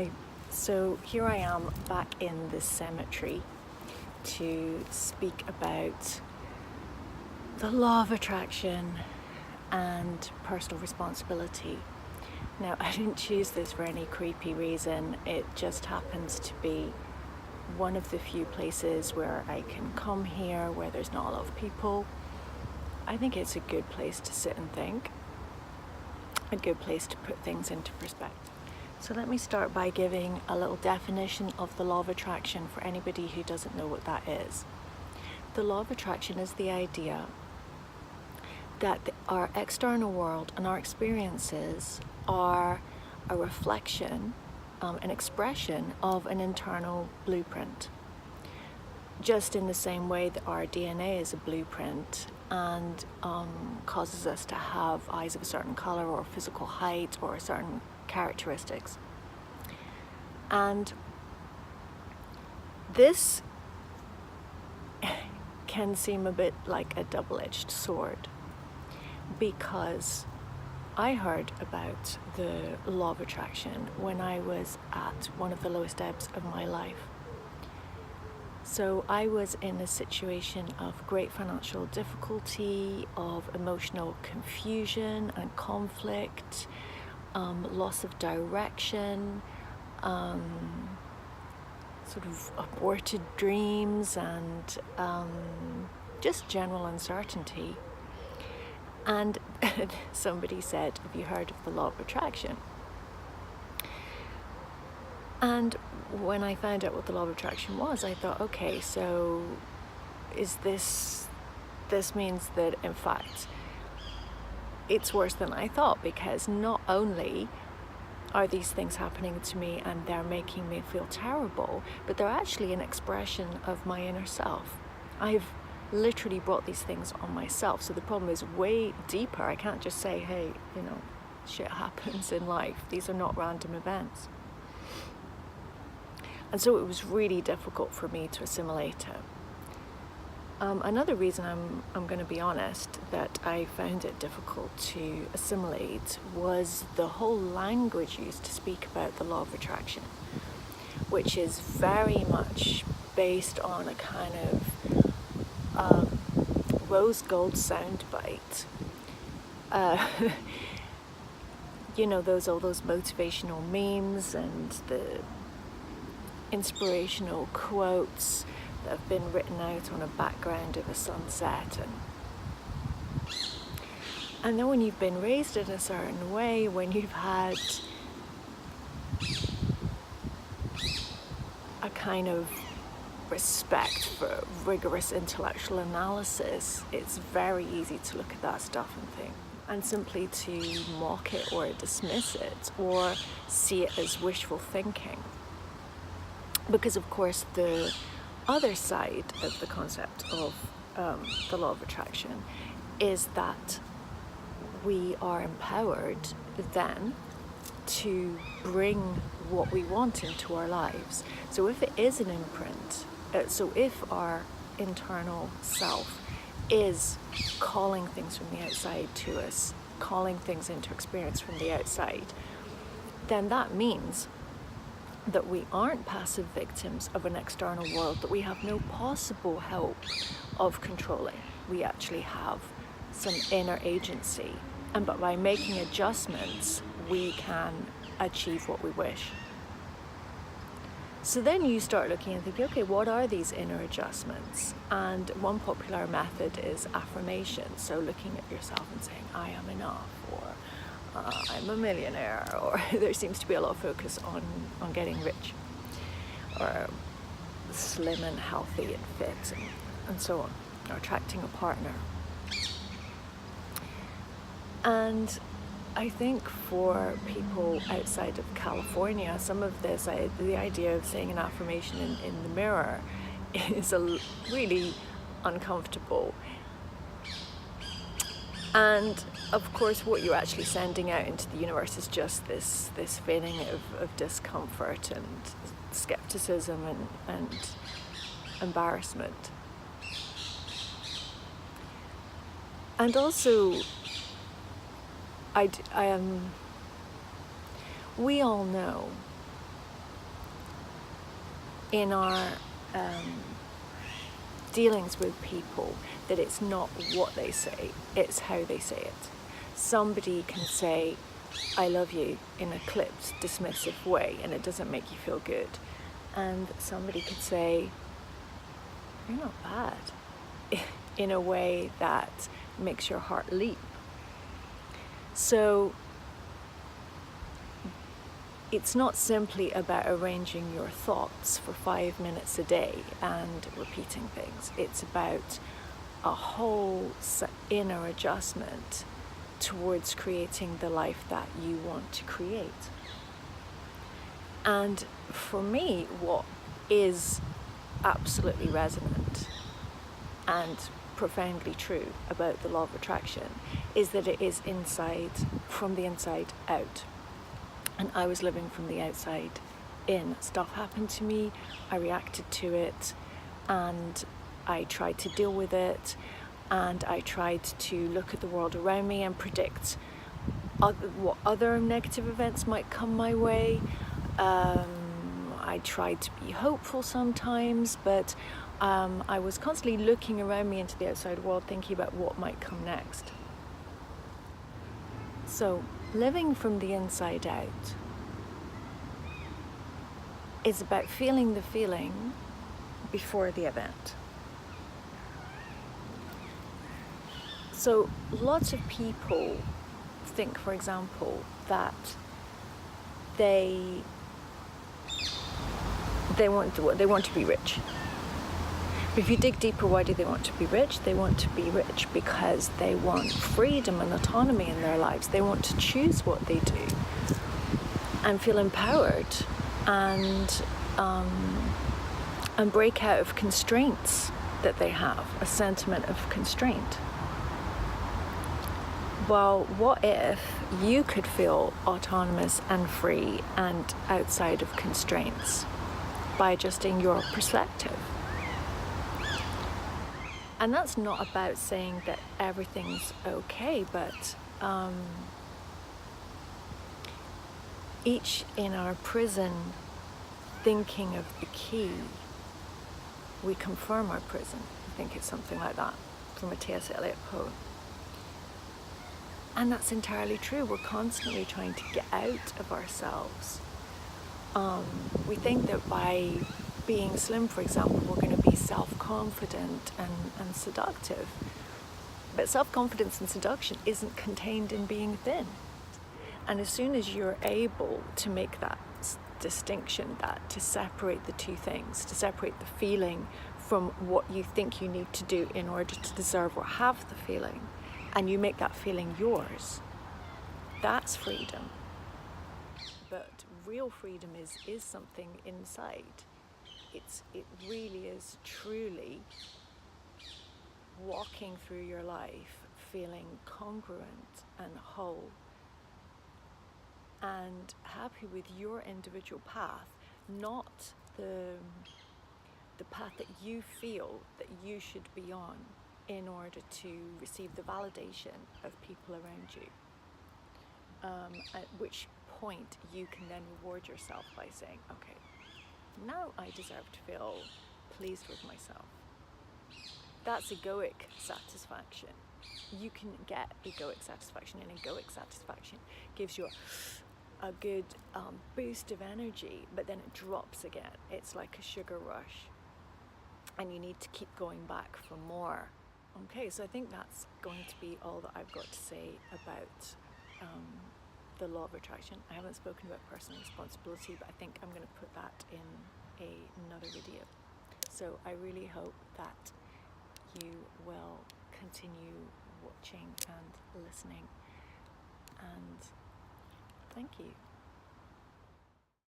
Hi, so here I am back in the cemetery to speak about the law of attraction and personal responsibility. Now, I didn't choose this for any creepy reason. It just happens to be one of the few places where I can come here, where there's not a lot of people. I think it's a good place to sit and think, a good place to put things into perspective. So let me start by giving a little definition of the law of attraction for anybody who doesn't know what that is. The law of attraction is the idea that our external world and our experiences are a reflection, an expression of an internal blueprint. Just in the same way that our DNA is a blueprint and causes us to have eyes of a certain color or physical height or certain characteristics. And this can seem a bit like a double-edged sword, because I heard about the law of attraction when I was at one of the lowest ebbs of my life. So I was in a situation of great financial difficulty, of emotional confusion and conflict, loss of direction, sort of aborted dreams, and just general uncertainty. And somebody said, "Have you heard of the law of attraction?" And when I found out what the law of attraction was, I thought, okay, so is this means that in fact it's worse than I thought, because not only are these things happening to me and they're making me feel terrible, but they're actually an expression of my inner self. I've literally brought these things on myself. So the problem is way deeper. I can't just say, hey, shit happens in life. These are not random events. And so it was really difficult for me to assimilate it. Another reason I'm going to be honest that I found it difficult to assimilate was the whole language used to speak about the law of attraction, which is very much based on a kind of rose gold soundbite. All those motivational memes and the inspirational quotes that have been written out on a background of a sunset, and then when you've been raised in a certain way, when you've had a kind of respect for rigorous intellectual analysis, it's very easy to look at that stuff and simply to mock it or dismiss it or see it as wishful thinking. Because of course the other side of the concept of the law of attraction is that we are empowered then to bring what we want into our lives. So if it is an imprint, so if our internal self is calling things from the outside to us, calling things into experience from the outside, then that means that we aren't passive victims of an external world that we have no possible help of controlling. We actually have some inner agency, and but by making adjustments we can achieve what we wish. So then you start looking and thinking, okay, what are these inner adjustments? And one popular method is affirmations. So looking at yourself and saying, I am enough, or I'm a millionaire, or there seems to be a lot of focus on getting rich, or slim and healthy and fit, and so on, or attracting a partner. And I think for people outside of California, some of this, the idea of saying an affirmation in the mirror is really uncomfortable. And of course, what you're actually sending out into the universe is just this feeling of discomfort and skepticism and embarrassment. And also, we all know in our dealings with people that it's not what they say, it's how they say it. Somebody can say, I love you in a clipped, dismissive way, and it doesn't make you feel good. And somebody could say, you're not bad, in a way that makes your heart leap. So it's not simply about arranging your thoughts for 5 minutes a day and repeating things. It's about a whole inner adjustment towards creating the life that you want to create. And for me, what is absolutely resonant and profoundly true about the law of attraction is that it is from the inside out. And I was living from the outside in. Stuff happened to me, I reacted to it, and I tried to deal with it, and I tried to look at the world around me and predict what other negative events might come my way. I tried to be hopeful sometimes, but I was constantly looking around me into the outside world, thinking about what might come next. So, living from the inside out is about feeling the feeling before the event. So, lots of people think, for example, that they want to be rich. But if you dig deeper, why do they want to be rich? They want to be rich because they want freedom and autonomy in their lives. They want to choose what they do and feel empowered and break out of constraints that they have, a sentiment of constraint. Well, what if you could feel autonomous and free and outside of constraints by adjusting your perspective? And that's not about saying that everything's okay, but each in our prison thinking of the key, we confirm our prison. I think it's something like that from a T.S. Eliot poem. And that's entirely true. We're constantly trying to get out of ourselves. We think that by being slim, for example, we're going to be self-confident and seductive. But self-confidence and seduction isn't contained in being thin. And as soon as you're able to make that distinction, to separate the two things, to separate the feeling from what you think you need to do in order to deserve or have the feeling, and you make that feeling yours, that's freedom. But real freedom is something inside. It really is truly walking through your life feeling congruent and whole and happy with your individual path, not the path that you feel that you should be on in order to receive the validation of people around you. At which point you can then reward yourself by saying, okay, now I deserve to feel pleased with myself. That's egoic satisfaction. You can get egoic satisfaction, and egoic satisfaction gives you a good boost of energy, but then it drops again. It's like a sugar rush, and you need to keep going back for more. Okay, so I think that's going to be all that I've got to say about the law of attraction. I haven't spoken about personal responsibility, but I think I'm going to put that in another video. So I really hope that you will continue watching and listening, and thank you.